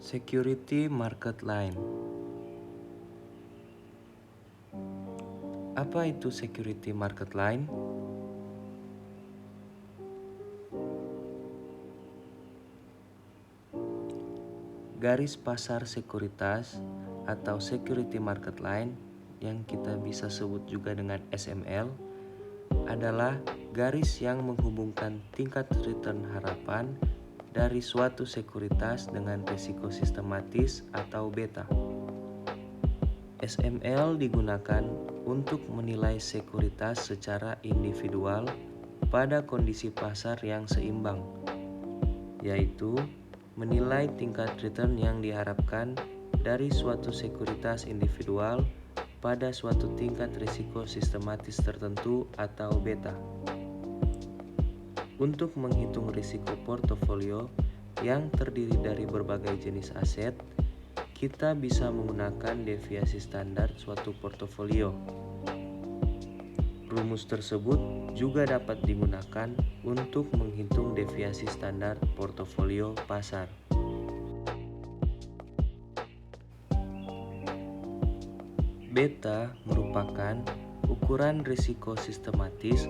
Security Market Line. Apa itu Security Market Line? Garis pasar sekuritas atau Security Market Line yang kita bisa sebut juga dengan SML adalah garis yang menghubungkan tingkat return harapan dari suatu sekuritas dengan risiko sistematis atau beta. SML digunakan untuk menilai sekuritas secara individual pada kondisi pasar yang seimbang, yaitu menilai tingkat return yang diharapkan dari suatu sekuritas individual pada suatu tingkat risiko sistematis tertentu atau beta. Untuk menghitung risiko portofolio yang terdiri dari berbagai jenis aset, kita bisa menggunakan deviasi standar suatu portofolio. Rumus tersebut juga dapat digunakan untuk menghitung deviasi standar portofolio pasar. Beta merupakan ukuran risiko sistematis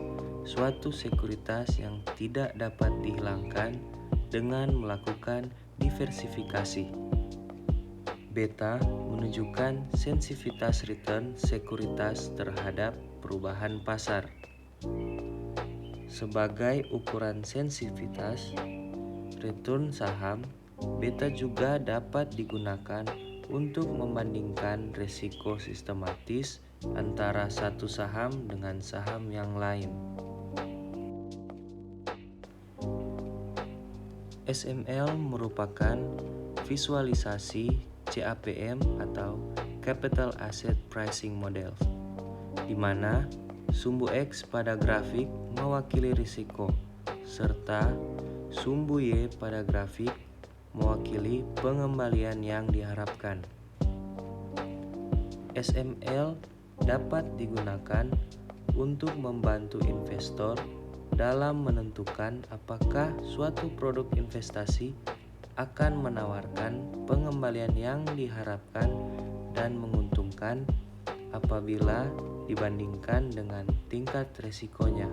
suatu sekuritas yang tidak dapat dihilangkan dengan melakukan diversifikasi. Beta menunjukkan sensitivitas return sekuritas terhadap perubahan pasar. Sebagai ukuran sensitivitas return saham, beta juga dapat digunakan untuk membandingkan risiko sistematis antara satu saham dengan saham yang lain. SML merupakan visualisasi CAPM atau Capital Asset Pricing Model, di mana sumbu X pada grafik mewakili risiko, serta sumbu Y pada grafik mewakili pengembalian yang diharapkan. SML dapat digunakan untuk membantu investor dalam menentukan apakah suatu produk investasi akan menawarkan pengembalian yang diharapkan dan menguntungkan apabila dibandingkan dengan tingkat risikonya.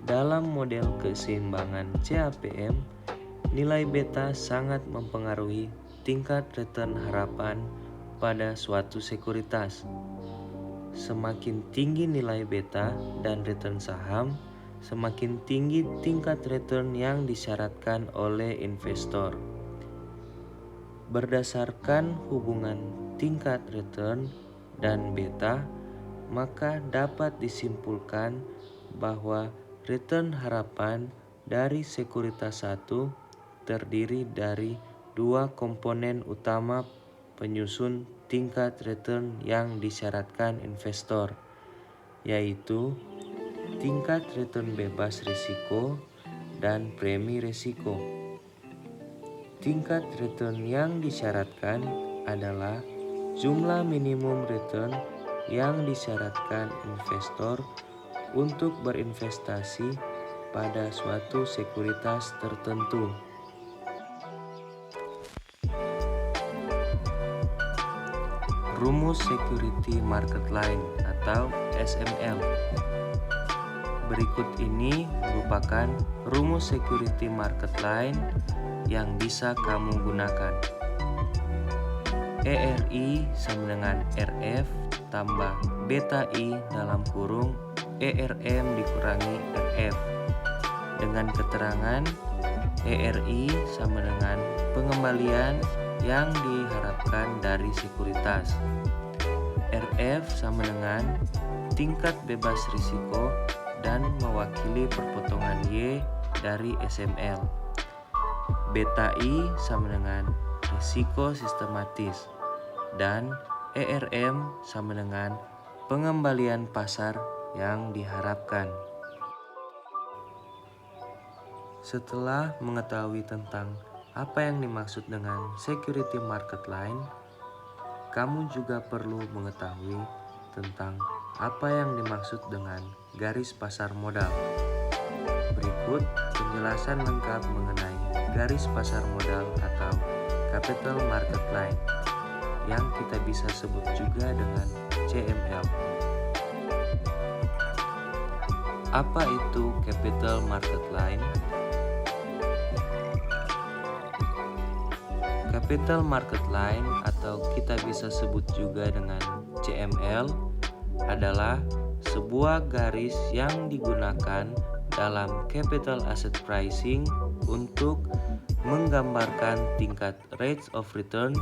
Dalam model keseimbangan CAPM, nilai beta sangat mempengaruhi tingkat return harapan pada suatu sekuritas. Semakin tinggi nilai beta dan return saham, semakin tinggi tingkat return yang disyaratkan oleh investor. Berdasarkan hubungan tingkat return dan beta, maka dapat disimpulkan bahwa return harapan dari sekuritas satu terdiri dari dua komponen utama penyusun tingkat return yang disyaratkan investor, yaitu tingkat return bebas risiko dan premi risiko. Tingkat return yang disyaratkan adalah jumlah minimum return yang disyaratkan investor untuk berinvestasi pada suatu sekuritas tertentu. Rumus Security Market Line atau SML. Berikut ini merupakan rumus Security Market Line yang bisa kamu gunakan. ERI sama dengan RF tambah beta I dalam kurung ERM dikurangi RF, dengan keterangan ERI sama dengan pengembalian yang diharapkan dari sekuritas. RF sama dengan tingkat bebas risiko dan mewakili perpotongan Y dari SML. Beta I sama dengan risiko sistematis dan ERM sama dengan pengembalian pasar yang diharapkan. Setelah mengetahui tentang apa yang dimaksud dengan Security Market Line, kamu juga perlu mengetahui tentang apa yang dimaksud dengan garis pasar modal. Berikut berikut penjelasan lengkap mengenai garis pasar modal atau capital market line yang kita bisa sebut juga dengan CML. Apa itu capital market line? Capital market line atau kita bisa sebut juga dengan CML adalah sebuah garis yang digunakan dalam capital asset pricing untuk menggambarkan tingkat rates of return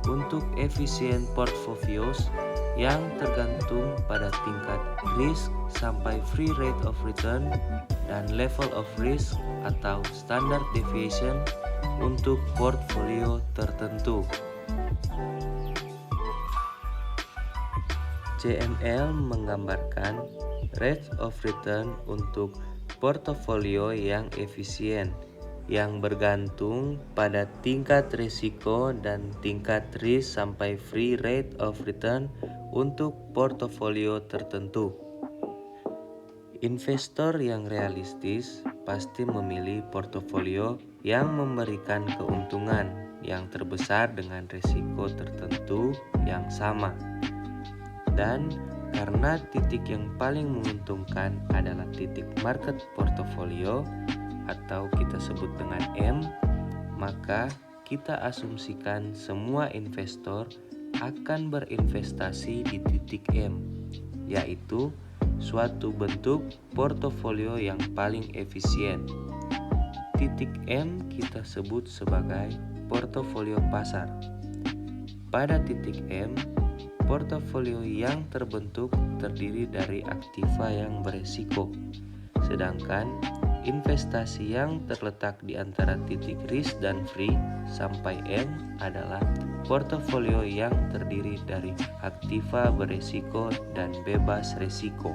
untuk efisien portfolios yang tergantung pada tingkat risk sampai free rate of return dan level of risk atau standard deviation untuk portfolio tertentu. CML menggambarkan rate of return untuk portofolio yang efisien yang bergantung pada tingkat risiko dan tingkat risk sampai free rate of return untuk portofolio tertentu. Investor yang realistis pasti memilih portofolio yang memberikan keuntungan yang terbesar dengan risiko tertentu yang sama. Dan karena titik yang paling menguntungkan adalah titik market portofolio atau kita sebut dengan M, maka kita asumsikan semua investor akan berinvestasi di titik M, yaitu suatu bentuk portofolio yang paling efisien. Titik M kita sebut sebagai portofolio pasar. Pada titik M, portofolio yang terbentuk terdiri dari aktiva yang beresiko, sedangkan investasi yang terletak di antara titik risk dan free sampai M adalah portofolio yang terdiri dari aktiva beresiko dan bebas resiko.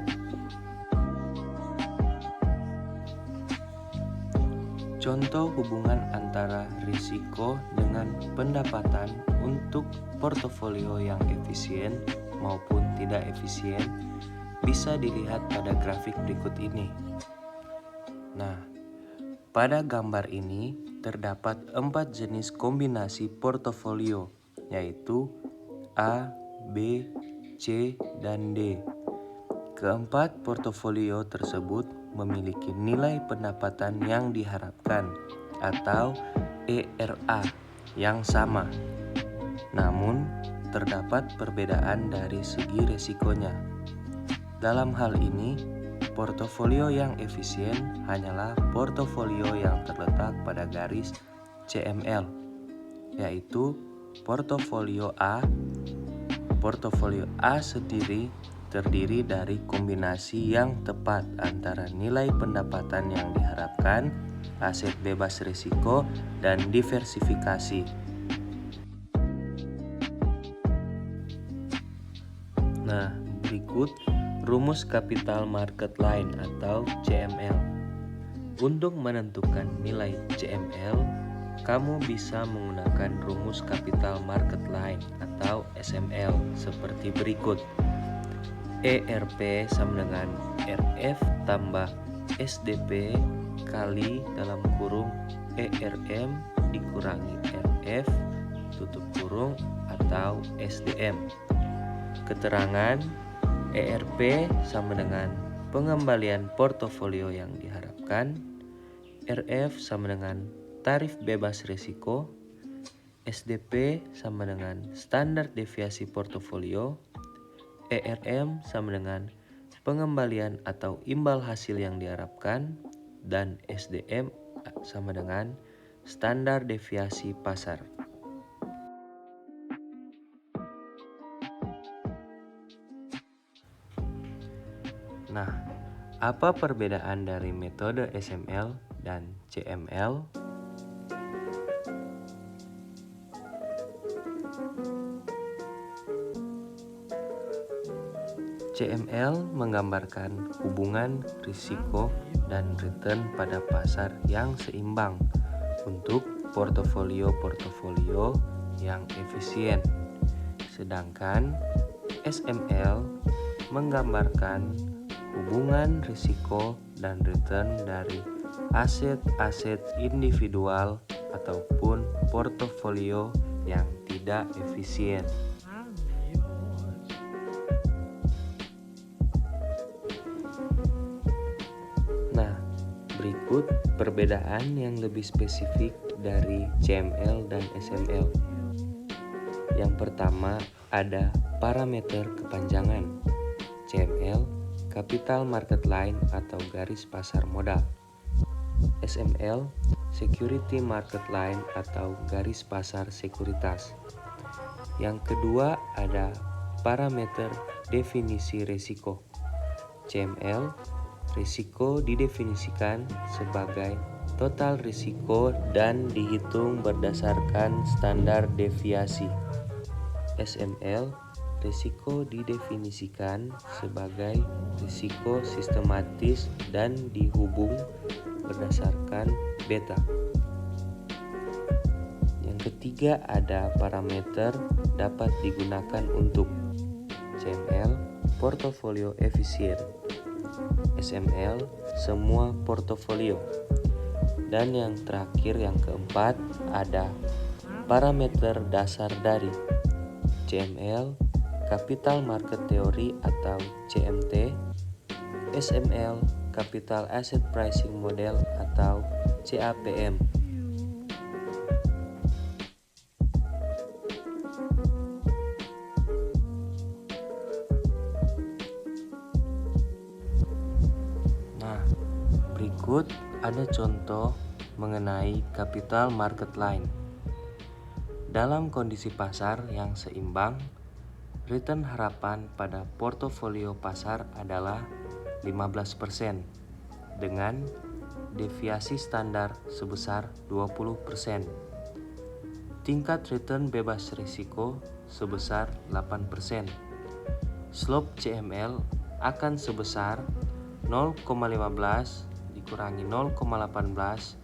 Contoh hubungan antara risiko dengan pendapatan untuk portofolio yang efisien maupun tidak efisien bisa dilihat pada grafik berikut ini. Nah, pada gambar ini terdapat 4 jenis kombinasi portofolio, yaitu A, B, C, dan D. Keempat portofolio tersebut memiliki nilai pendapatan yang diharapkan atau ERA yang sama. Namun, terdapat perbedaan dari segi resikonya. Dalam hal ini, portofolio yang efisien hanyalah portofolio yang terletak pada garis CML, yaitu portofolio A. Portofolio A sendiri terdiri dari kombinasi yang tepat antara nilai pendapatan yang diharapkan, aset bebas risiko, dan diversifikasi. Nah, berikut rumus capital market line atau CML. Untuk menentukan nilai CML, kamu bisa menggunakan rumus capital market line atau SML seperti berikut. ERP sama dengan RF tambah SDP kali dalam kurung ERM dikurangi RF tutup kurung atau SDM. Keterangan ERP sama dengan pengembalian portofolio yang diharapkan, RF sama dengan tarif bebas risiko, SDP sama dengan standar deviasi portofolio, ERM sama dengan pengembalian atau imbal hasil yang diharapkan, dan SDM sama dengan standar deviasi pasar. Nah, apa perbedaan dari metode SML dan CML? CML menggambarkan hubungan risiko dan return pada pasar yang seimbang untuk portofolio-portofolio yang efisien. Sedangkan SML menggambarkan hubungan risiko dan return dari aset-aset individual ataupun portofolio yang tidak efisien. Nah, berikut perbedaan yang lebih spesifik dari CML dan SML. Yang pertama ada parameter kepanjangan. CML, capital market line atau garis pasar modal. SML, security market line atau garis pasar sekuritas. Yang kedua ada parameter definisi risiko. CML, risiko didefinisikan sebagai total risiko dan dihitung berdasarkan standar deviasi. SML, risiko didefinisikan sebagai risiko sistematis dan dihubung berdasarkan beta. Yang ketiga ada parameter dapat digunakan untuk CML, portofolio efisien. SML, semua portofolio. Dan yang terakhir yang keempat ada parameter dasar dari CML, capital market theory atau CMT. SML, capital asset pricing model atau CAPM. Nah, berikut ada contoh mengenai capital market line. Dalam kondisi pasar yang seimbang, return harapan pada portofolio pasar adalah 15% dengan deviasi standar sebesar 20%. Tingkat return bebas risiko sebesar 8%. Slope CML akan sebesar 0,15 dikurangi 0,18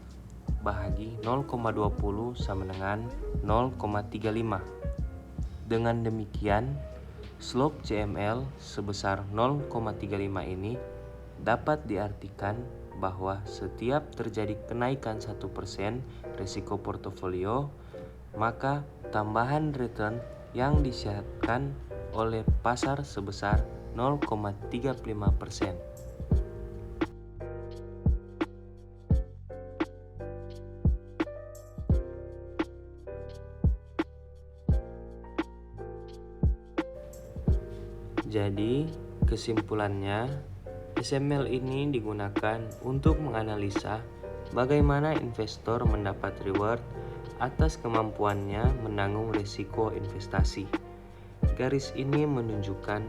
bahagi 0,20 sama dengan 0,35. Dengan demikian, slope CML sebesar 0,35 ini dapat diartikan bahwa setiap terjadi kenaikan 1% risiko portofolio, maka tambahan return yang disyaratkan oleh pasar sebesar 0,35%. Jadi, kesimpulannya, SML ini digunakan untuk menganalisa bagaimana investor mendapat reward atas kemampuannya menanggung risiko investasi. Garis ini menunjukkan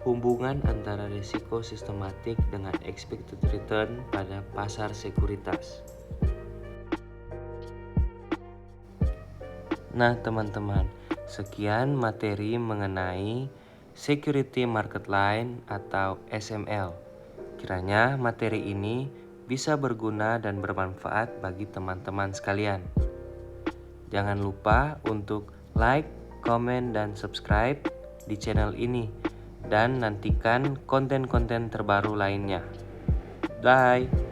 hubungan antara risiko sistematik dengan expected return pada pasar sekuritas. Nah, teman-teman, sekian materi mengenai Security Market Line atau SML. Kiranya materi ini bisa berguna dan bermanfaat bagi teman-teman sekalian. Jangan lupa untuk like, komen, dan subscribe di channel ini. Dan nantikan konten-konten terbaru lainnya. Bye!